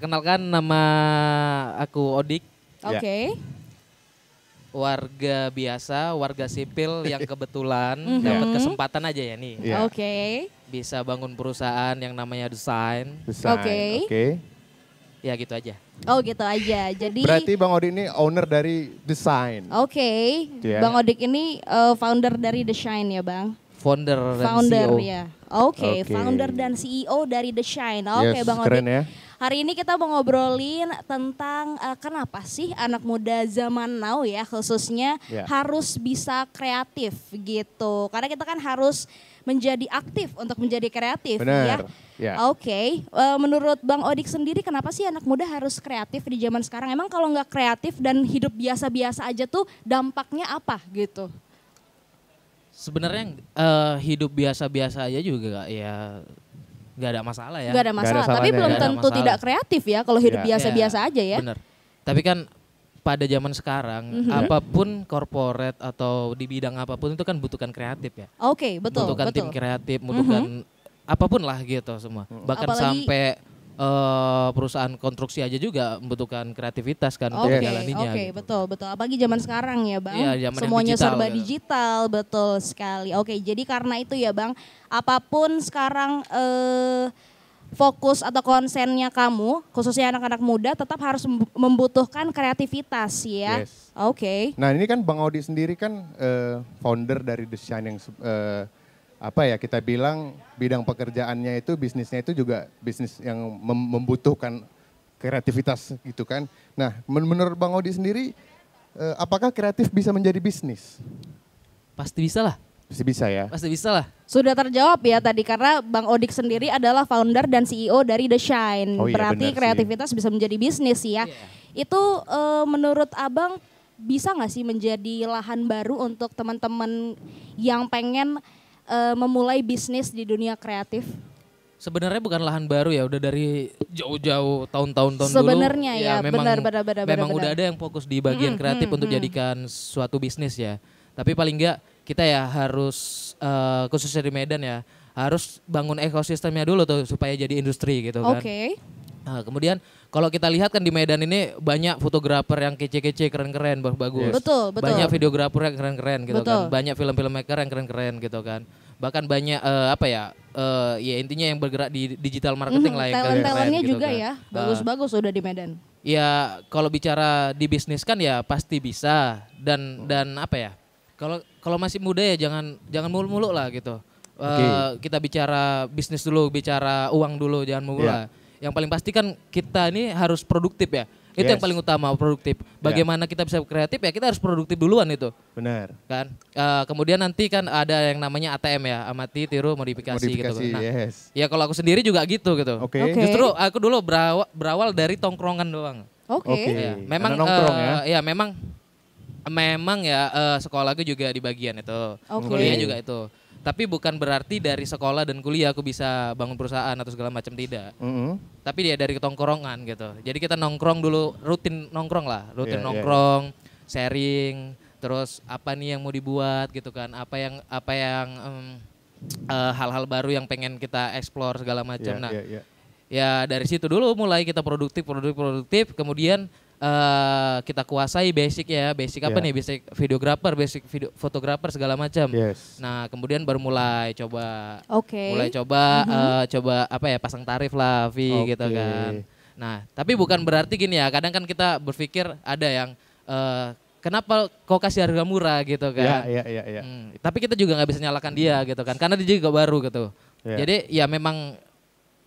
Perkenalkan nama aku Odik. Oke. Warga biasa, warga sipil yang kebetulan dapat kesempatan aja ya nih. Iya. Oke. Bisa bangun perusahaan yang namanya Desain. Desain. Oke. Ya gitu aja. Oh gitu aja. Jadi Berarti Bang Odik ini owner dari Desain. oke. Ya. Bang Odik ini founder dari The Shine ya, Bang? Founder dan Founder CEO. ya. Oke, Oke. founder dan CEO dari The Shine. Oke, Yes, Bang keren Odik. ya. Hari ini kita mau ngobrolin tentang kenapa sih anak muda zaman now ya khususnya Ya. harus bisa kreatif gitu. Karena kita kan harus menjadi aktif untuk menjadi kreatif Benar. ya. Ya. Oke, menurut Bang Odik sendiri kenapa sih anak muda harus kreatif di zaman sekarang? Emang kalau nggak kreatif dan hidup biasa-biasa aja tuh dampaknya apa gitu? Sebenarnya hidup biasa-biasa aja juga ya nggak ada masalah ya. Nggak ada masalah, tapi salahnya belum ya. Nggak ada tentu masalah. tidak kreatif ya kalau hidup Ya. biasa-biasa aja ya. Bener. Tapi kan pada zaman sekarang apapun corporate atau di bidang apapun itu kan butuhkan kreatif ya. Oke, betul, Butuhkan betul. tim kreatif, butuhkan apapun lah gitu semua. Bahkan Apalagi- sampai perusahaan konstruksi aja juga membutuhkan kreativitas kan untuk Oke, menjalaninya. oke, gitu. betul, betul. Apalagi zaman sekarang ya, Bang. Iya, zaman yang Semuanya digital, serba gitu. digital, betul sekali. Oke, jadi karena itu ya, Bang, apapun sekarang fokus atau konsennya kamu, khususnya anak-anak muda, tetap harus membutuhkan kreativitas ya. Yes. Oke. Nah ini kan Bang Odik sendiri kan founder dari Desain yang apa ya kita bilang bidang pekerjaannya itu bisnisnya itu juga bisnis yang membutuhkan kreativitas gitu kan. Nah menurut Bang Odik sendiri apakah kreatif bisa menjadi bisnis? Pasti bisa lah, Pasti bisa ya. pasti bisa lah. Sudah terjawab ya tadi karena Bang Odik sendiri adalah founder dan CEO dari The Shine. Oh iya, Berarti benar sih. kreativitas bisa menjadi bisnis ya. Iya. Itu menurut Abang bisa nggak sih menjadi lahan baru untuk teman-teman yang pengen memulai bisnis di dunia kreatif? Sebenarnya bukan lahan baru ya, udah dari jauh-jauh tahun-tahun dulu. Sebenarnya ya, memang, benar. memang udah ada yang fokus di bagian kreatif untuk jadikan suatu bisnis ya. Tapi paling enggak kita ya harus khususnya di Medan ya harus bangun ekosistemnya dulu tuh supaya jadi industri gitu kan. Oke. Nah, kemudian kalau kita lihat kan di Medan ini banyak fotografer yang kece-kece keren-keren bagus. Betul, betul. Banyak videografer yang keren-keren gitu Betul. kan. Banyak film-filmmaker yang keren-keren gitu kan. Bahkan banyak ya intinya yang bergerak di digital marketing lah yang keren-keren Talent-talentnya gitu juga kan. ya, bagus-bagus udah di Medan. Ya kalau bicara di bisnis kan ya pasti bisa dan apa ya? Kalau masih muda ya jangan mulu-mulu lah gitu. Kita bicara bisnis dulu, bicara uang dulu, jangan mulu lah. Yang paling pasti kan kita ini harus produktif ya. Itu yang paling utama, produktif. Bagaimana kita bisa kreatif ya kita harus produktif duluan itu. Benar. Kan. Kemudian nanti kan ada yang namanya ATM ya, amati, tiru, modifikasi gitu. Modifikasi, Nah, yes. ya kalau aku sendiri juga gitu gitu. Oke. Oke. Justru aku dulu berawal dari tongkrongan doang. Oke. Oke. Ya, memang Karena nongkrong ya. ya memang ya sekolahku juga di bagian itu, Oke. kuliah juga itu. Tapi bukan berarti dari sekolah dan kuliah aku bisa bangun perusahaan atau segala macam, tidak. Mm-mm. Tapi dia dari ketongkrongan gitu. Jadi kita nongkrong dulu, rutin nongkrong lah, rutin Iya, iya, nongkrong, sharing, terus apa nih yang mau dibuat gitu kan, apa yang hal-hal baru yang pengen kita explore segala macam. Iya, Nah, iya, iya. ya dari situ dulu mulai kita produktif, kemudian kita kuasai basic apa Iya. nih, basic videographer, basic video fotografer segala macam. Yes. Nah kemudian baru mulai coba, Oke. coba apa ya, pasang tarif lah, fee Oke. gitu kan. Nah tapi bukan berarti gini ya, kadang kan kita berpikir ada yang kenapa kau kasih harga murah gitu kan. Iya. Tapi kita juga nggak bisa nyalakan dia gitu kan, karena dia juga baru gitu. Iya. Jadi ya memang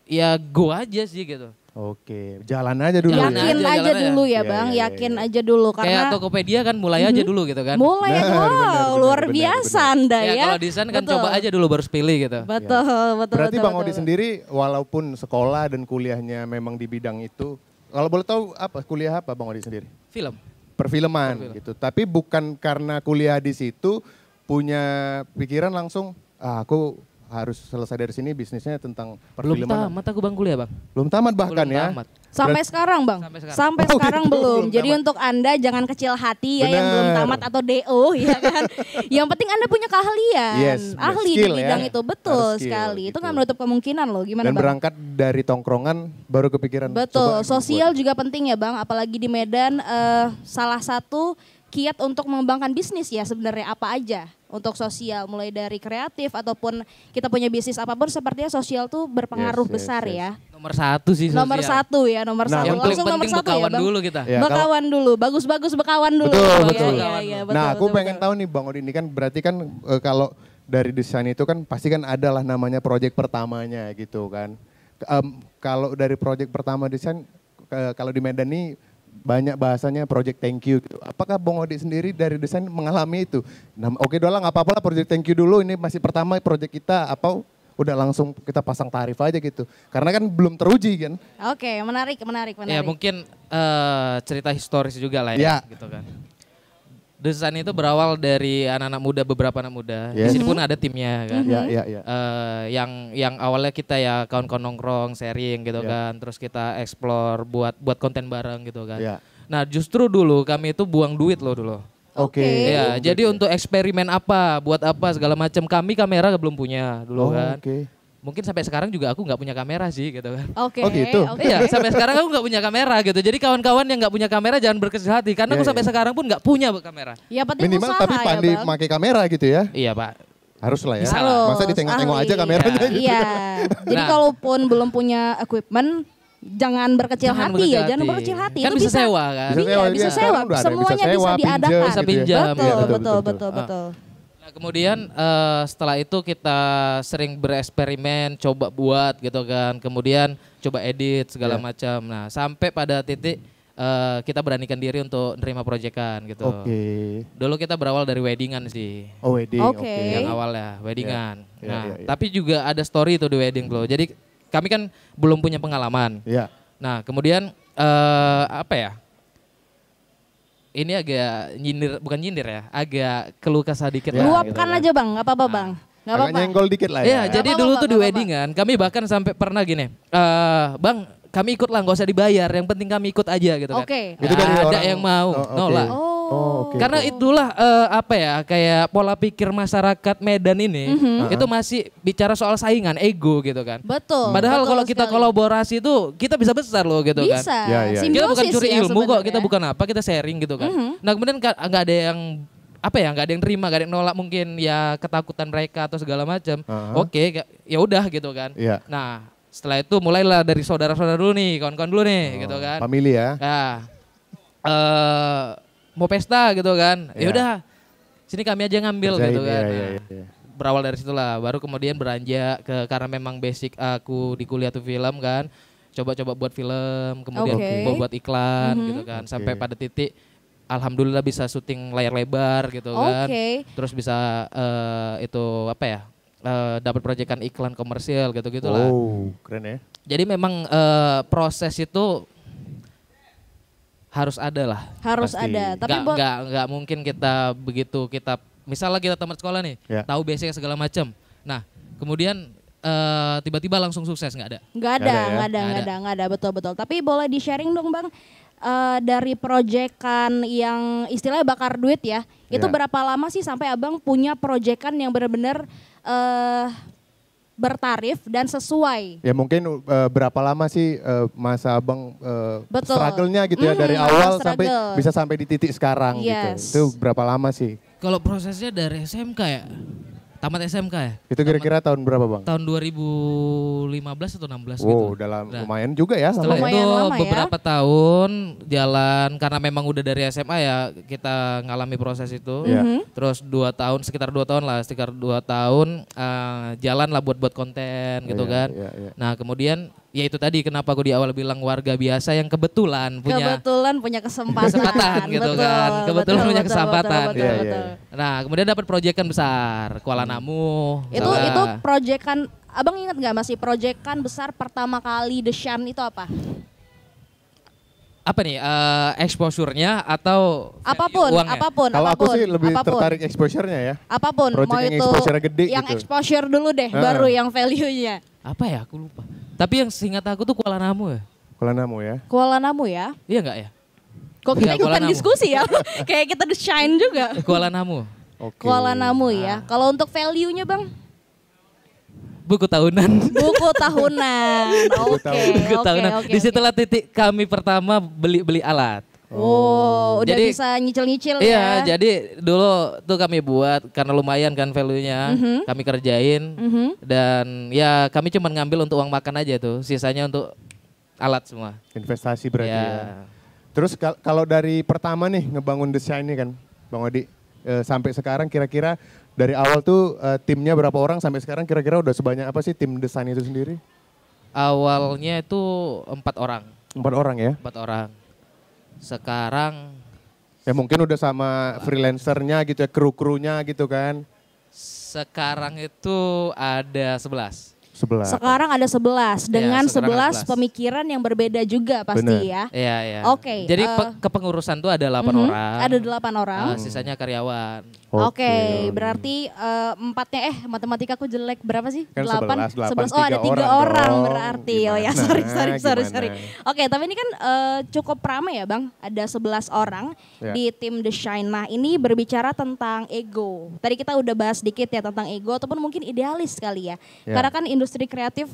ya go aja sih gitu. Oke, jalan aja dulu. Jalan Yakin aja, aja jalan aja. dulu ya, Iya, Bang. iya, Yakin iya. aja dulu Kayak karena Tokopedia kan mulai aja dulu gitu kan. mulai Benar, wow, benar, luar benar, biasa benar. Anda Ya, ya. kalau desain kan Betul. coba aja dulu baru pilih gitu. Betul, betul. Berarti betul, Bang Odi betul. sendiri walaupun sekolah dan kuliahnya memang di bidang itu, kalau boleh tahu apa kuliah apa Bang Odi sendiri? Film. Perfilman gitu. Tapi bukan karena kuliah di situ punya pikiran langsung aku harus selesai dari sini bisnisnya tentang Belum perfilman. tamat aku bang kuliah bang. Belum tamat bahkan Belum ya. tamat. Sampai sekarang Bang? Sampai sekarang. Sampai Oh, sekarang gitu, belum. belum Jadi tamat. untuk Anda jangan kecil hati ya yang belum Benar. tamat atau DO ya kan. Yang penting Anda punya keahlian. Yes, Ahli di skill ya. bidang itu. Betul Harus skill, sekali. Itu gitu. nggak menutup kemungkinan loh. Gimana Dan Bang? berangkat dari tongkrongan baru kepikiran. Betul, coba sosial buat. juga penting ya Bang, apalagi di Medan salah satu kiat untuk mengembangkan bisnis ya sebenarnya apa aja untuk sosial, mulai dari kreatif ataupun kita punya bisnis apapun sepertinya sosial tuh berpengaruh Yes, yes, besar yes. ya. Nomor satu sih sosial. Nomor satu ya, nomor Nah, satu. Yang paling Langsung nomor penting satu ya bekawan Bang. dulu kita. Ya, kalau- Bekawan dulu, bagus-bagus bekawan dulu. Betul, Ya, betul. ya, betul, Nah, aku betul, pengen betul. tahu nih Bang Odi ini kan berarti kan kalau dari desain itu kan pasti kan adalah namanya project pertamanya gitu kan. Kalau dari project pertama desain kalau di Medan nih banyak bahasanya project thank you gitu. Apakah Bang Odi sendiri dari desain mengalami itu? Nah, oke doang nggak apa-apa lah project thank you dulu, ini masih pertama project kita apa udah langsung kita pasang tarif aja gitu. Karena kan belum teruji kan. Oke, menarik. Ya mungkin cerita historis juga lah Ya. ya, gitu kan. Desain itu berawal dari anak-anak muda, beberapa anak muda. Yes. Di sini pun ada timnya kan. Ya, ya, ya. Yang awalnya kita ya kawan-kawan nongkrong, sharing gitu Ya. kan. Terus kita explore buat konten bareng gitu kan. Ya. Nah, justru dulu kami itu buang duit loh dulu. Oke. Iya, jadi untuk eksperimen apa, buat apa segala macam, kami kamera belum punya dulu Oh, kan. oke. Mungkin sampai sekarang juga aku nggak punya kamera sih gitu kan. Oke. Oh, gitu? oke. Iya, sampai sekarang aku nggak punya kamera gitu. Jadi kawan-kawan yang nggak punya kamera jangan berkecil hati karena Iya, aku sampai iya. sekarang pun nggak punya kamera. Ya penting Minimal usaha tapi ya pandai Bang. pakai kamera gitu ya. Iya, Pak. Harus lah ya. Bisa lah. Harus, Masa ditengok-tengok ahli. aja kameranya gitu. Iya. Jadi Nah. kalaupun belum punya equipment, jangan berkecil Jangan hati berkecil ya, jangan hati. berkecil hati. Kan Itu bisa sewa kan. Bisa Iya, sewa, bisa iya. sewa. Sekarang udah ada, Semuanya bisa bisa sewa, diadakan. pinjam Bisa gitu ya. pinjam. Betul, Iya, betul, betul. betul, betul. Nah, kemudian setelah itu kita sering bereksperimen, coba buat gitu kan. Kemudian coba edit segala Iya. macam. Nah, sampai pada titik kita beranikan diri untuk nerima proyekan gitu. Oke. Dulu kita berawal dari weddingan sih. Oh, wedding. Oke. Oke. Yang awalnya weddingan. Iya, Nah, iya, iya. tapi juga ada story itu di wedding loh. Jadi kami kan belum punya pengalaman. Iya. Nah, kemudian apa ya? Ini agak nyindir, bukan nyindir ya, agak keluh kesah dikit Ya, lah. Luapkan gitu kan. aja Bang, nggak apa-apa Bang. Nggak Agak apa-apa. nyenggol dikit lah Iya, ya. jadi Nggak dulu apa-apa, tuh di nggak weddingan, kami bahkan sampai pernah gini, Bang, kami ikut lah, nggak usah dibayar, yang penting kami ikut aja gitu kan. Oke. Itu dari Nggak ada orang- yang mau, Oh, oke. nolak. Oh. oke. Karena itulah apa ya, kayak pola pikir masyarakat Medan ini, itu masih bicara soal saingan, ego gitu kan. Betul. Padahal betul kalau kita sekali. kolaborasi itu kita bisa besar loh gitu kan. Bisa. Ya, ya. Kita bukan Simbiosis curi ya ilmu kok, sebenarnya. kita bukan apa, kita sharing gitu kan. Nah kemudian nggak ada yang apa ya, nggak ada yang terima, nggak ada yang nolak mungkin ya ketakutan mereka atau segala macam. Oke, ya udah gitu kan. Iya. Nah setelah itu mulailah dari saudara-saudara dulu nih, kawan-kawan dulu nih gitu kan. Family ya. Nah, mau pesta gitu kan. Ya Iya. udah, sini kami aja ngambil Kerjain, gitu kan. iya, iya, Nah, iya. berawal dari situlah, baru kemudian beranjak ke karena memang basic aku di kuliah tuh film kan. Coba-coba buat film, kemudian Oke. buat iklan gitu kan. Sampai pada titik alhamdulillah bisa syuting layar lebar gitu kan. Oke. Terus bisa itu apa ya? Dapat proyekan iklan komersial gitu-gitulah. Oh, keren ya. Jadi memang proses itu harus ada lah. Harus Pasti. ada. Tapi buat Nggak mungkin kita begitu kita misalnya kita tamat sekolah nih, Ya. tahu basic segala macam. Nah, kemudian tiba-tiba langsung sukses nggak ada. nggak ada, Nggak ada ya? nggak ada, betul-betul. Tapi boleh di sharing dong Bang, dari proyekan yang istilahnya bakar duit ya, itu Ya. berapa lama sih sampai Abang punya proyekan yang benar-benar bertarif dan sesuai? Ya mungkin berapa lama sih masa abang Betul. struggle-nya gitu ya dari masa awal sampai struggle. bisa sampai di titik sekarang Yes. gitu. Itu berapa lama sih? Kalau prosesnya dari SMK ya, tamat SMK ya, Itu kira-kira tahun berapa bang? tahun 2015 atau 16 gitu. Wow, dalam Nah, lumayan juga ya. Setelah lama ya. Lumayan itu lama ya. beberapa tahun jalan karena memang udah dari SMA ya kita ngalami proses itu. Iya. Terus 2 tahun sekitar 2 tahun lah, sekitar 2 tahun jalan lah buat konten gitu Iya, kan. iya, iya. Nah kemudian ya itu tadi kenapa aku di awal bilang warga biasa yang kebetulan punya Kebetulan punya kesempatan, kesempatan gitu kan. Kebetulan punya kesempatan. betul, Iya, iya, betul. Nah kemudian dapat proyekan besar Kuala Namu. Itu misalnya. proyekan, Abang ingat nggak masih proyekan besar pertama kali The Shan itu apa? Apa nih exposure-nya atau value Apapun, uangnya? apapun, Kalau aku apapun, sih lebih apapun. tertarik exposure-nya ya. Apapun, Project mau yang itu exposure gede yang gitu. exposure dulu deh, baru yang value-nya. Apa ya aku lupa. Tapi yang seingat aku tuh Kuala Namu ya. Kuala Namu ya. Kuala Namu ya. Iya nggak ya? Kok kita Iya, Kuala ikutan Namu. diskusi ya? Kayak kita The Shine juga. Kuala Namu. Oke. Kuala Namu ya. Kalau untuk value-nya Bang? Buku tahunan. Buku tahunan. Oke, Buku oke, tahunan. oke. Disitulah titik kami pertama beli alat. Oh, udah Jadi- bisa nyicil-nyicil Iya, ya. jadi dulu tuh kami buat karena lumayan kan value-nya, kami kerjain dan ya kami cuma ngambil untuk uang makan aja tuh, sisanya untuk alat semua. Investasi berarti Ya. ya. Terus kalau dari pertama nih ngebangun The Shine ini kan, Bang Odi, sampai sekarang kira-kira dari awal tuh timnya berapa orang sampai sekarang kira-kira udah sebanyak apa sih tim desain itu sendiri? Awalnya itu 4 orang, 4 orang ya? 4 orang. Sekarang Ya mungkin udah sama freelancernya gitu ya, kru-krunya gitu kan. sekarang itu ada 11. 11. Sekarang ada 11 dengan sekarang ada 11 pemikiran yang berbeda juga pasti Bener. ya. Iya, iya. Oke, Jadi kepengurusan tuh ada 8 orang. Ada 8 orang. Sisanya karyawan. Oke, berarti empatnya matematika aku jelek berapa sih? Kan 8, 11, Oh ada 3 orang orang dong. berarti. Oh ya Gimana? sorry. Gimana? Oke, tapi ini kan cukup ramai ya Bang. Ada 11 orang Ya. di tim The Shine. Nah ini berbicara tentang ego. Tadi kita udah bahas sedikit ya tentang ego ataupun mungkin idealis kali ya. Ya. Karena kan industri kreatif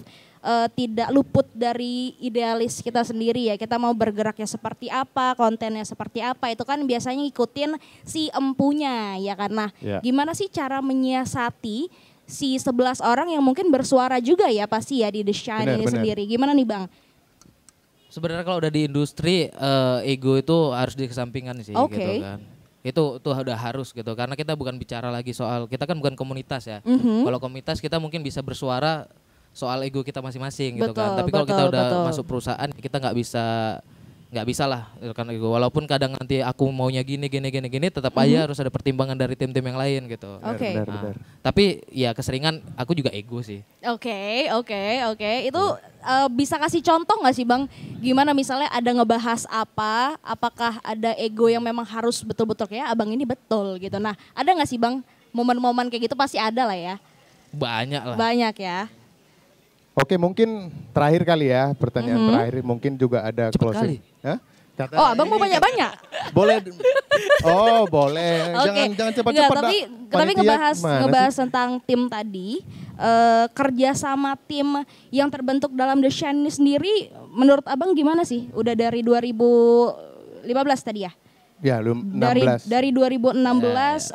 tidak luput dari idealis kita sendiri ya. Kita mau bergeraknya seperti apa, kontennya seperti apa, itu kan biasanya ngikutin si empunya ya karena Ya. gimana sih cara menyiasati si 11 orang yang mungkin bersuara juga ya pasti ya di The Shine Benar, ini benar. sendiri. Gimana nih Bang? Sebenarnya kalau udah di industri ego itu harus dikesampingkan sih Oke. gitu kan. Itu udah harus gitu karena kita bukan bicara lagi soal kita kan bukan komunitas ya. Mhm. Kalau komunitas kita mungkin bisa bersuara soal ego kita masing-masing gitu Betul, kan. Tapi kalau kita betul, udah betul. masuk perusahaan kita nggak bisa lah kan ego. Walaupun kadang nanti aku maunya gini tetap aja harus ada pertimbangan dari tim-tim yang lain gitu. Oke. Benar, Nah, benar. tapi ya keseringan aku juga ego sih. Oke. Itu bisa kasih contoh nggak sih Bang? Gimana misalnya ada ngebahas apa? Apakah ada ego yang memang harus betul-betul kayak abang ini betul gitu. Nah ada nggak sih Bang momen-momen kayak gitu pasti ada lah ya. Banyak lah. Banyak ya. Oke, mungkin terakhir kali ya, pertanyaan terakhir mungkin juga ada Cepet closing. kali. Hah? Kata- Oh abang mau ini banyak-banyak? Boleh. Oh, boleh. Oke. Jangan cepat-cepat. Enggak, Dak. tapi Panitia gimana ngebahas sih? tentang tim tadi, kerja sama tim yang terbentuk dalam The Shine ini sendiri, menurut abang gimana sih? Udah dari 2015 tadi ya? Ya, lu 16. Dari 2016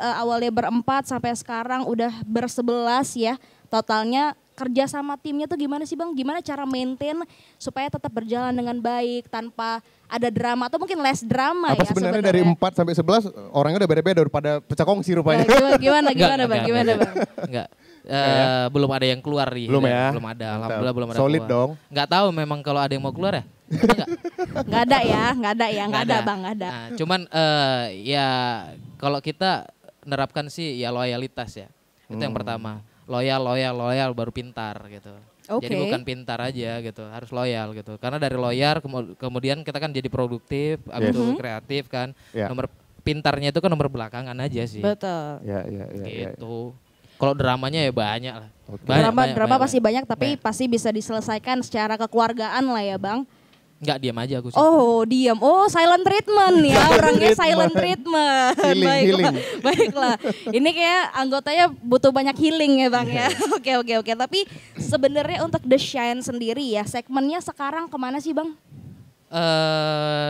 awalnya berempat sampai sekarang udah bersebelas ya. Totalnya kerja sama timnya tuh gimana sih Bang? Gimana cara maintain supaya tetap berjalan dengan baik tanpa ada drama atau mungkin less drama Apa ya sebenarnya dari 4 sampai 11 orangnya udah beda-beda daripada pecah kongsi rupanya. Gimana Enggak, Bang? Gimana Bang? Enggak. Belum ada yang keluar nih. Belum ya? Belum ada. Mantap. Alhamdulillah belum ada Solid keluar. dong. Enggak tahu memang kalau ada yang mau keluar ya. Enggak. Nggak ada Bang, nggak ada. Nah, cuman ya kalau kita nerapkan sih ya loyalitas ya. Itu yang pertama. Loyal baru pintar gitu. Oke. Jadi bukan pintar aja gitu, harus loyal gitu. Karena dari loyal kemudian kita kan jadi produktif, abis itu kreatif kan. Ya. Nomor pintarnya itu kan nomor belakangan aja sih. Betul. Ya. Gitu. Kalau dramanya ya banyak lah. Oke. Drama pasti banyak tapi pasti bisa diselesaikan secara kekeluargaan lah ya Bang. Enggak, diam aja aku sih. Oh diam, silent treatment ya orangnya silent treatment. Healing. Baiklah. Ini kayak anggotanya butuh banyak healing ya Bang ya. Oke. Tapi sebenarnya untuk The Shine sendiri ya segmennya sekarang kemana sih Bang?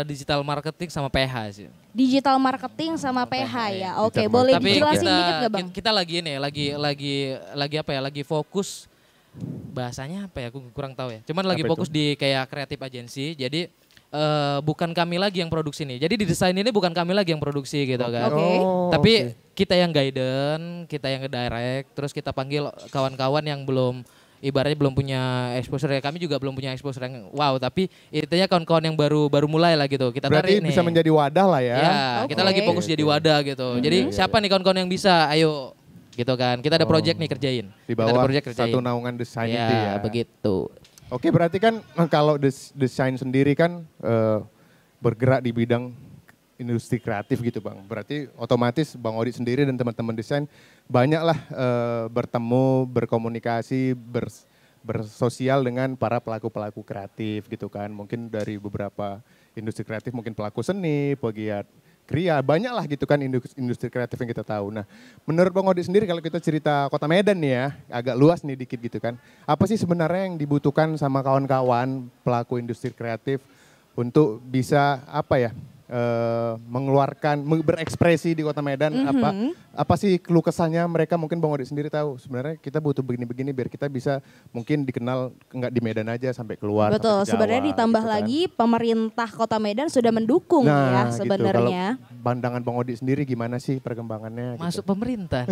Digital marketing sama PH sih. Digital marketing sama PH ya. Oke, Digital boleh Tapi dijelasin dikit nggak Bang? kita lagi ini lagi apa ya? Lagi fokus bahasanya apa ya? Aku kurang tahu ya. Cuman lagi Apa fokus di kayak kreatif agency. Jadi bukan kami lagi yang produksi nih. Jadi di desain ini bukan kami lagi yang produksi gitu kan. Oke. Tapi kita yang guidance, kita yang nge-direct, terus kita panggil kawan-kawan yang ibaratnya belum punya exposure ya. Kami juga belum punya exposure yang wow, tapi intinya kawan-kawan yang baru mulai lah gitu. Kita Berarti tarik nih. bisa menjadi wadah lah ya. Ya, Oke. kita lagi fokus jadi wadah gitu. Jadi siapa nih kawan-kawan yang bisa? Ayo gitu kan. Kita ada project nih kerjain. Di Kita ada bawah project kerjain. satu naungan desain Ya, itu ya. begitu. Oke, berarti kan kalau desain sendiri kan bergerak di bidang industri kreatif gitu Bang. Berarti otomatis Bang Odi sendiri dan teman-teman desain banyaklah bertemu, berkomunikasi, bersosial dengan para pelaku-pelaku kreatif gitu kan. Mungkin dari beberapa industri kreatif, mungkin pelaku seni, pegiat kria, banyak lah gitu kan industri kreatif yang kita tahu. Nah, menurut Bang Odi sendiri kalau kita cerita Kota Medan nih ya, agak luas nih dikit gitu kan. Apa sih sebenarnya yang dibutuhkan sama kawan-kawan pelaku industri kreatif untuk bisa apa ya, mengeluarkan, berekspresi di Kota Medan, apa sih keluh kesahnya mereka, mungkin Bang Odi sendiri tahu sebenarnya kita butuh begini-begini biar kita bisa mungkin dikenal nggak di Medan aja sampai keluar. Betul, sampai ke Jawa, sebenarnya ditambah gitu kan. lagi pemerintah Kota Medan sudah mendukung ya Gitu. sebenarnya. Kalau pandangan Bang Odi sendiri gimana sih perkembangannya? Masuk gitu. pemerintah.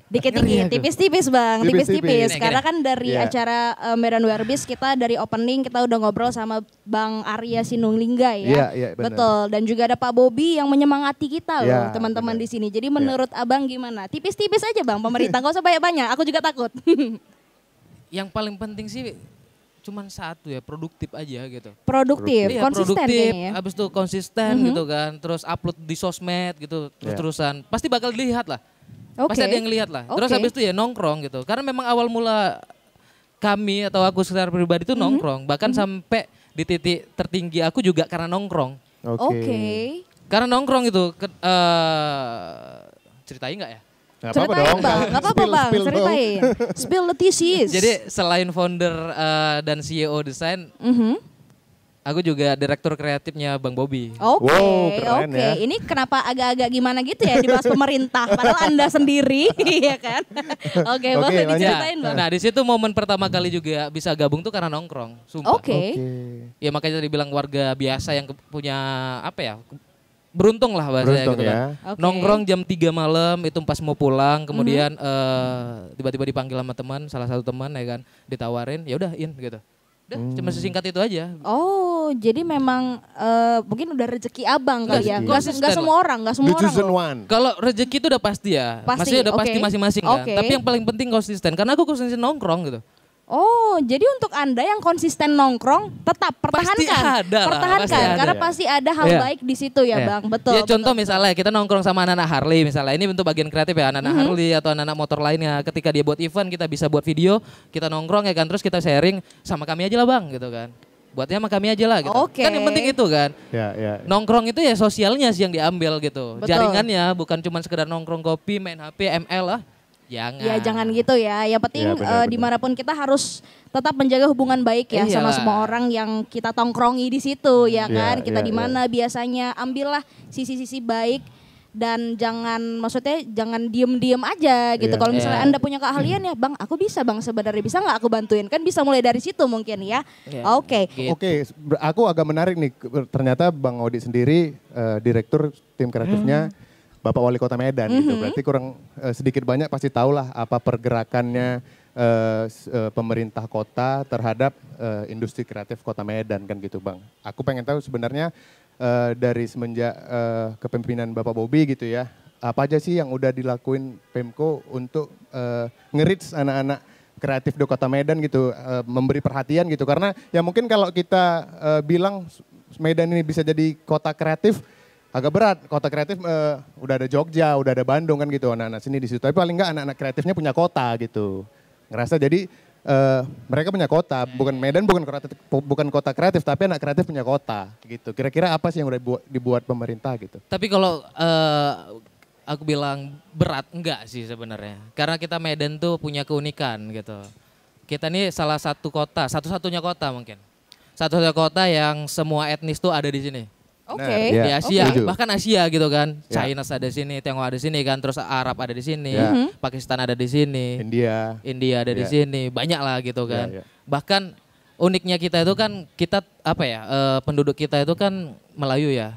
Dikit-dikit, tipis-tipis Bang, tipis-tipis. Gini, Karena kan dari Iya. acara Medan Werbis kita dari opening kita udah ngobrol sama Bang Arya Sinunglingga ya. Iya, benar. Betul, dan juga ada Pak Bobi yang menyemangati kita loh Iya, teman-teman benar. di sini. Jadi menurut Abang gimana? Tipis-tipis aja Bang pemerintah, gak usah banyak-banyak, aku juga takut. Yang paling penting sih cuman satu ya, produktif aja gitu. Produktif, Iya, konsisten produktif, kayaknya ya. habis itu konsisten gitu kan, terus upload di sosmed gitu, terus-terusan. Pasti bakal dilihat lah. Pasti Oke. ada yang lihat lah. Terus Oke. habis itu ya nongkrong gitu. Karena memang awal mula kami atau aku secara pribadi itu nongkrong. Bahkan sampai di titik tertinggi aku juga karena nongkrong. Oke. Karena nongkrong itu, ceritain nggak ya? Nggak apa-apa Ceritain dong. Bang, gak apa-apa Bang, Spill dong. ceritain. Spill the thesis. Jadi selain founder dan CEO desain, aku juga direktur kreatifnya Bang Bobby. Oke, Wow, keren oke. ya. Ini kenapa agak-agak gimana gitu ya dibahas pemerintah, padahal Anda sendiri, ya kan? Oke, Oke, boleh lanjut. diceritain Bang. Nah di situ momen pertama kali juga bisa gabung tuh karena nongkrong, sumpah. Oke. Ya makanya dibilang warga biasa yang punya apa ya, beruntung lah bahasanya Beruntung gitu ya. kan. Oke. Nongkrong jam 3 malam itu pas mau pulang, kemudian tiba-tiba dipanggil sama teman, salah satu teman ya kan, ditawarin, ya udah in gitu. Udah cuma sesingkat itu aja. Oh, jadi memang mungkin udah rezeki Abang kali ya. Enggak, Nggak konsisten semua orang, nggak semua The orang. chosen loh. one. Kalau rezeki itu udah pasti ya, Pasti, maksudnya udah pasti oke. masing-masing kan. Oke. Tapi yang paling penting konsisten, karena aku konsisten nongkrong gitu. Oh, jadi untuk Anda yang konsisten nongkrong tetap pertahankan. Pasti ada lah, pertahankan pasti ada. karena pasti ada hal Iya. baik di situ ya, Iya. Bang. Betul. Ya contoh betul. misalnya kita nongkrong sama anak-anak Harley misalnya. Ini bentuk bagian kreatif ya, anak-anak Harley atau anak-anak motor lainnya. Ketika dia buat event, kita bisa buat video, kita nongkrong ya kan, terus kita sharing sama kami aja lah Bang gitu kan. Buatnya sama kami aja lah gitu. Oke. Kan yang penting itu kan. Ya. Nongkrong itu ya sosialnya sih yang diambil gitu. Betul. Jaringannya bukan cuma sekedar nongkrong kopi, main HP, ML lah. Jangan. Ya jangan gitu ya. Yang penting Ya, benar. dimanapun kita harus tetap menjaga hubungan baik ya sama Iyalah. semua orang yang kita tongkrongi di situ ya Iya, kan. Kita iya, di mana biasanya ambillah sisi-sisi baik dan jangan maksudnya jangan diem-diem aja gitu. Iya. Kalau misalnya Iya. Anda punya keahlian ya, Bang, aku bisa Bang sebenarnya bisa nggak aku bantuin? Kan bisa mulai dari situ mungkin ya. Iya. Oke. Gitu. Oke, aku agak menarik nih. Ternyata Bang Odi sendiri direktur tim kreatifnya Bapak Wali Kota Medan gitu. Berarti kurang sedikit banyak pasti tahu lah apa pergerakannya pemerintah kota terhadap industri kreatif Kota Medan kan gitu Bang. Aku pengen tahu sebenarnya dari semenjak kepemimpinan Bapak Bobi gitu ya, apa aja sih yang udah dilakuin Pemko untuk nge-reach anak-anak kreatif di Kota Medan gitu, memberi perhatian gitu. Karena ya mungkin kalau kita bilang Medan ini bisa jadi kota kreatif, agak berat. Kota kreatif udah ada Jogja, udah ada Bandung kan gitu, anak-anak sini di situ. Tapi paling enggak anak-anak kreatifnya punya kota gitu. Ngerasa jadi mereka punya kota, bukan Medan bukan kota kreatif, tapi anak kreatif punya kota gitu. Kira-kira apa sih yang udah dibuat pemerintah gitu? Tapi kalau aku bilang berat, enggak sih sebenarnya. Karena kita Medan tuh punya keunikan gitu. Kita ini salah satu kota, satu-satunya kota mungkin. Satu-satunya kota yang semua etnis tuh ada di sini. Oke. Nah, Di ya, Asia, setuju. bahkan Asia gitu kan. Ya. China ada di sini, Tiongkok ada di sini kan, terus Arab ada di sini, Ya. Pakistan ada di sini, India. India ada di Ya. sini, banyak lah gitu kan. Ya, ya. Bahkan uniknya kita itu kan kita apa ya, penduduk kita itu kan Melayu ya.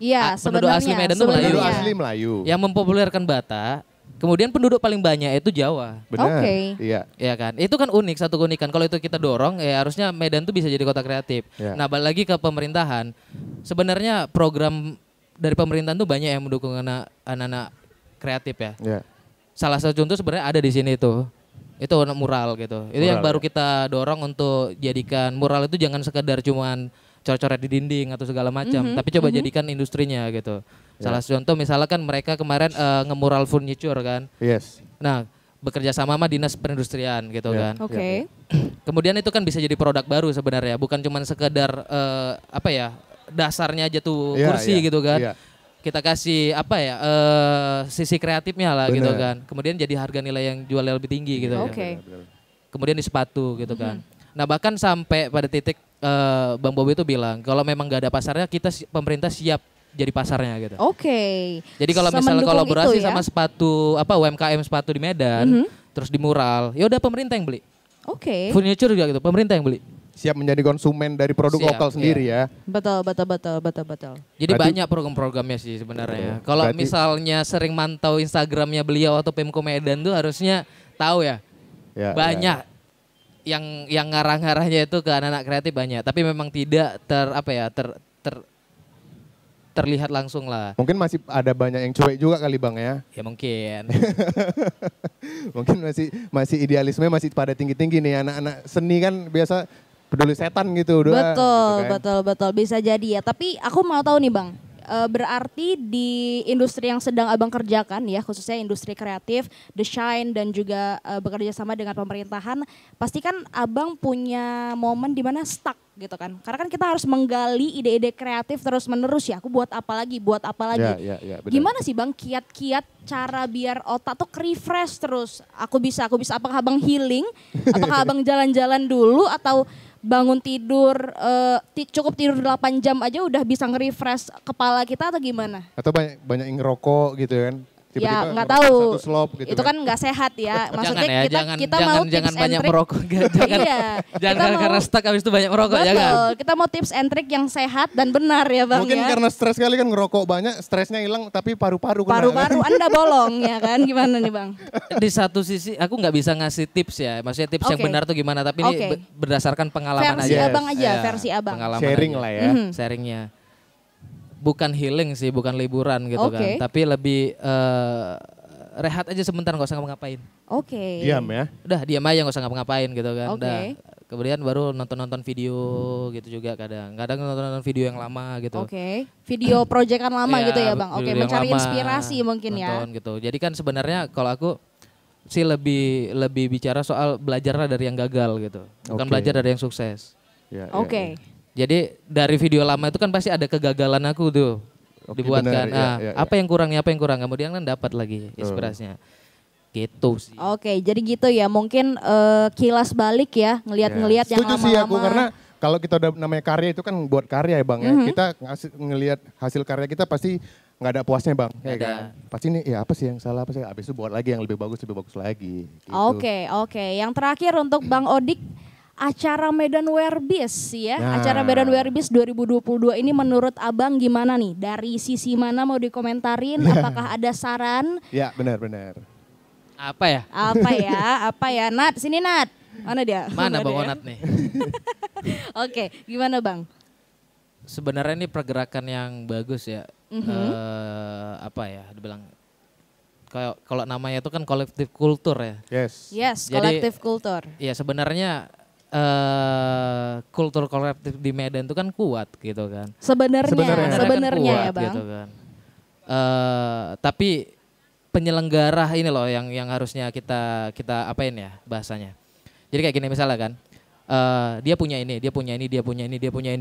Iya, Penduduk sebenarnya. asli Medan tuh Melayu. Penduduk sebenarnya. asli Melayu. Yang mempopulerkan Batak, kemudian penduduk paling banyak itu Jawa. Benar. Oke. Iya. Ya kan, itu kan unik, satu keunikan. Kalau itu kita dorong, ya harusnya Medan tuh bisa jadi kota kreatif. Ya. Nah, balik lagi ke pemerintahan. Sebenarnya program dari pemerintahan tuh banyak yang mendukung anak-anak kreatif ya. Ya. Salah satu contoh sebenarnya ada di sini tuh. Itu mural gitu. Itu yang Mural, baru ya. kita dorong untuk jadikan mural itu jangan sekedar cuman coret-coret di dinding atau segala macam, tapi coba jadikan industrinya gitu. Salah satu contoh misalnya kan mereka kemarin ngemural furniture kan. Yes. Nah, bekerja sama sama dinas perindustrian gitu Ya. kan. Oke. Kemudian itu kan bisa jadi produk baru sebenarnya, bukan cuma sekedar apa ya, dasarnya aja tuh Iya, kursi iya, gitu kan. iya. Kita kasih apa ya, sisi kreatifnya lah gitu Bener. kan. Kemudian jadi harga nilai yang jualnya lebih tinggi gitu. Oke. Kemudian di sepatu gitu kan. Nah bahkan sampai pada titik Bang Bobi itu bilang kalau memang gak ada pasarnya, kita pemerintah siap jadi pasarnya gitu. Oke. Jadi kalau misalnya Semendukung kolaborasi itu ya? sama sepatu apa UMKM sepatu di Medan, terus di mural, ya udah pemerintah yang beli. Oke. Furniture juga gitu, pemerintah yang beli. Siap menjadi konsumen dari produk Siap, lokal sendiri ya. Betul, betul, betul, betul, betul. Jadi Berarti- banyak program-programnya sih sebenarnya. Kalau Berarti- misalnya sering mantau Instagramnya beliau atau Pemko Medan tuh harusnya tahu ya. Ya, Banyak yang ngarah-ngarahnya itu ke anak-anak kreatif banyak, tapi memang tidak terlihat langsung lah. Mungkin masih ada banyak yang cuek juga kali Bang ya. Ya mungkin. Mungkin masih idealisme masih pada tinggi-tinggi nih, anak-anak seni kan biasa peduli setan gitu udah. Betul, gitu kan. betul, betul. Bisa jadi ya. Tapi aku mau tahu nih Bang, berarti di industri yang sedang Abang kerjakan ya, khususnya industri kreatif, The Shine dan juga bekerja sama dengan pemerintahan, pasti kan Abang punya momen di mana stuck gitu kan. Karena kan kita harus menggali ide-ide kreatif terus menerus ya. Aku buat apa lagi, buat apa lagi. Ya, benar. Gimana sih Bang kiat-kiat cara biar otak tuh refresh terus? Aku bisa. Apakah Abang healing? Apakah Abang jalan-jalan dulu atau bangun tidur cukup tidur 8 jam aja udah bisa nge-refresh kepala kita atau gimana? Atau banyak yang ngerokok gitu kan. Ya nggak ngerokok tahu. Satu slop gitu Itu kan nggak sehat ya. Maksudnya jangan ya, kita mau jangan tips and banyak trick. merokok. Jangan, Iya. jangan Kita karena mau- stuck habis itu banyak merokok, Betul. jangan. Kita mau tips and trick yang sehat dan benar ya Bang Mungkin ya. karena stres kali kan ngerokok banyak, stresnya hilang tapi paru-paru kena. Paru-paru Anda bolong ya kan. Gimana nih Bang? Di satu sisi aku nggak bisa ngasih tips ya, maksudnya tips yang Oke. benar tuh gimana, tapi ini Oke. berdasarkan pengalaman Versi aja. Abang aja, Iya, versi Abang. pengalaman Sharing aja. lah ya. Sharingnya. Bukan healing sih, bukan liburan gitu Oke. kan, tapi lebih rehat aja sebentar, nggak usah ngapa-ngapain. Oke. Diam ya. Udah diam aja, nggak usah ngapa-ngapain gitu kan. Oke. Udah. Kemudian baru nonton video gitu juga kadang nonton video yang lama gitu. Oke. Video proyekan lama Iya, gitu ya Bang. Oke, video yang mencari lama, inspirasi mungkin ya. nonton gitu. Jadi kan sebenarnya kalau aku sih lebih bicara soal belajarlah dari yang gagal gitu, bukan Oke. belajar dari yang sukses. Ya, Oke. Jadi dari video lama itu kan pasti ada kegagalan aku tuh Oke, dibuatkan. benar, Nah, apa yang kurang, kemudian kan dapat lagi inspirasinya. Gitu sih. Oke, jadi gitu ya. Mungkin kilas balik ya, ngelihat-ngelihat yang Setuju sih aku lama-lama. karena kalau kita udah namanya karya itu kan buat karya ya Bang ya. Mhm. Kita ngelihat hasil karya kita pasti nggak ada puasnya Bang. Ya Nggak ada. kan? Pasti ini ya apa sih yang salah, apa sih? Habis itu buat lagi yang lebih bagus lagi. Gitu. Oke. Yang terakhir untuk Bang Odik, acara Medan Wearbis ya. Nah. Acara Medan Wearbis 2022 ini menurut Abang gimana nih? Dari sisi mana mau dikomentarin? Apakah ada saran? Ya benar. Apa ya? Apa ya? Nat, sini Nat. Mana dia? Mana Bang dia? Onat nih? Oke, gimana Bang? Sebenarnya ini pergerakan yang bagus ya. Apa ya? Dibilang kalau namanya itu kan kolektif kultur ya. Yes. Yes, Jadi- kolektif kultur. Ya sebenarnya kultur kolektif di Medan itu kan kuat gitu kan. Sebenarnya Sebenarnya ya kuat Bang. gitu kan. Tapi penyelenggara ini loh yang harusnya kita apain ya bahasanya. Jadi kayak gini misalnya kan, dia punya ini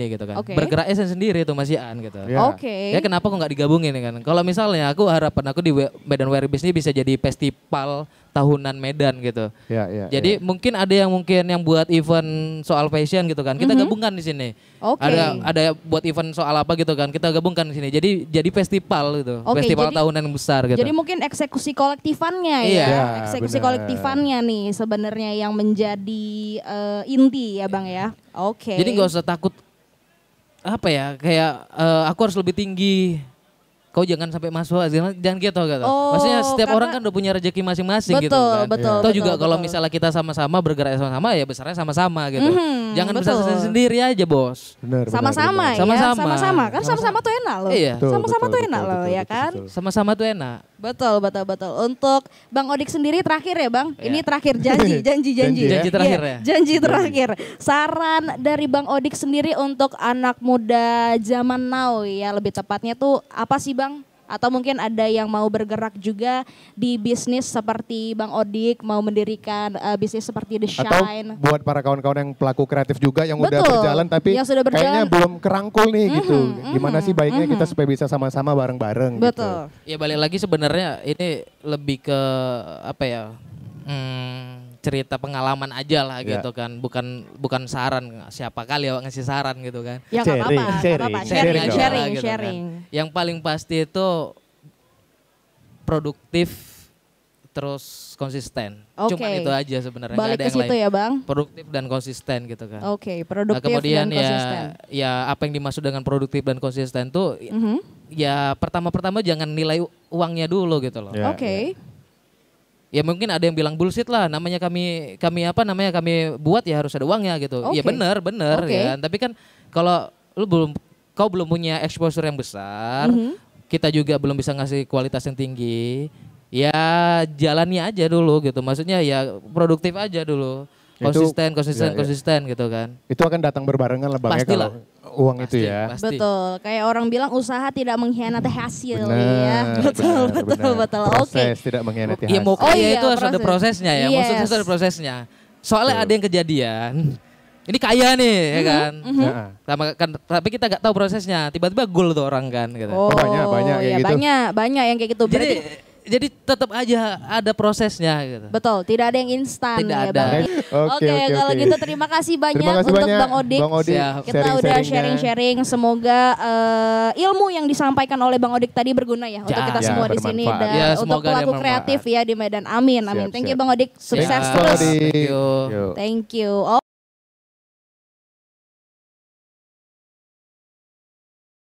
gitu kan. Oke. Bergeraknya sendiri itu Mas Ian gitu. Ya. Oke. Ya kenapa kok nggak digabungin kan? Kalau misalnya harapan aku di Medan Wearbis ini bisa jadi festival tahunan Medan gitu. Ya. Jadi mungkin ada yang buat event soal fashion gitu kan. Kita gabungkan di sini. Oke. Ada buat event soal apa gitu kan. Kita gabungkan di sini. Jadi festival gitu. Oke, Festival jadi- tahunan yang besar gitu. Jadi mungkin eksekusi kolektifannya Iya. ya. Ya, Eksekusi benar. kolektifannya nih sebenarnya yang menjadi inti ya Bang ya. Oke. Jadi nggak usah takut apa ya kayak aku harus lebih tinggi. Kau jangan sampai masuk, jangan gitu. Oh, Maksudnya setiap karena- orang kan udah punya rezeki masing-masing gitu Betul, kan. betul, Atau juga betul, kalau betul. misalnya kita sama-sama bergerak sama-sama ya besarnya sama-sama gitu. Jangan betul. besar sendiri aja bos. Benar. sama-sama ya. Sama-sama. Sama-sama. Kan sama-sama tuh enak loh. Iya. Betul, Sama-sama betul, tuh betul, enak betul, loh betul, ya betul, kan. betul. Sama-sama tuh enak. Betul. Untuk Bang Odik sendiri terakhir ya Bang. Iya. Ini terakhir janji. Janji terakhir Iya, ya? Janji terakhir. Saran dari Bang Odik sendiri untuk anak muda zaman now ya lebih tepatnya tuh apa sih Bang? Atau mungkin ada yang mau bergerak juga di bisnis seperti Bang Odik, mau mendirikan bisnis seperti The Atau Shine. buat para kawan-kawan yang pelaku kreatif juga yang udah Betul. berjalan tapi Yang sudah kayaknya berjalan. belum kerangkul nih gitu. Gimana sih baiknya kita supaya bisa sama-sama bareng-bareng gitu. Betul. Ya balik lagi sebenarnya ini lebih ke apa ya? Cerita pengalaman aja lah Ya. gitu kan, bukan saran, siapa kali ya ngasih saran gitu kan. Ya nggak apa-apa, nggak Sharing, apa-apa. sharing Sharing, dong. sharing, Gitu kan. sharing. Yang paling pasti itu produktif terus konsisten. Oke. Cuman itu aja sebenarnya. Nggak Balik ada ke yang situ lain. ya Bang. Produktif dan konsisten gitu kan. Oke, Nah, produktif kemudian dan konsisten. ya apa yang dimaksud dengan produktif dan konsisten tuh Mhm. ya pertama-pertama jangan nilai uangnya dulu gitu loh. Ya, Oke. Ya mungkin ada yang bilang bullshit lah, namanya kami buat ya harus ada uangnya gitu. Oke. Ya benar Oke. ya. Tapi kan kalau kau belum punya exposure yang besar, Mhm. kita juga belum bisa ngasih kualitas yang tinggi. Ya jalani aja dulu gitu. Maksudnya ya produktif aja dulu. Itu- Konsisten gitu kan. Itu akan datang berbarengan lah Bang ya Pastilah. kalau uang itu ya. Pasti. Betul, kayak orang bilang usaha tidak mengkhianati hasil Benar, ya. Betul, benar, betul, benar. betul. Oke. Proses tidak mengkhianati Ya mau hasil. Oh kaya iya, itu harus ada proses. prosesnya ya. Maksudnya Yes. itu ada prosesnya. Soalnya Betul. ada yang kejadian. Ini kaya nih ya kan. Ya. Tapi kita gak tahu prosesnya. Tiba-tiba gol tuh orang kan gitu. Oh, banyak kayak ya, gitu. banyak yang kayak gitu. Berarti Jadi tetap aja ada prosesnya gitu. betul, tidak ada yang instan Tidak ya ada. Bang. Oke, Oke, kalau gitu terima kasih banyak Terima kasih untuk banyak Bang Odik. Bang Odik. Siap. Kita udah sharing-sharingnya. sharing-sharing, semoga ilmu yang disampaikan oleh Bang Odik tadi berguna ya untuk kita Ya, semua di sini bermanfaat. dan Ya, untuk semoga pelaku dia kreatif bermanfaat. ya di Medan. Amin, amin. Siap, Thank you siap. Bang Odik, sukses Siap. terus. Odik. Thank you. Yuk. Thank you.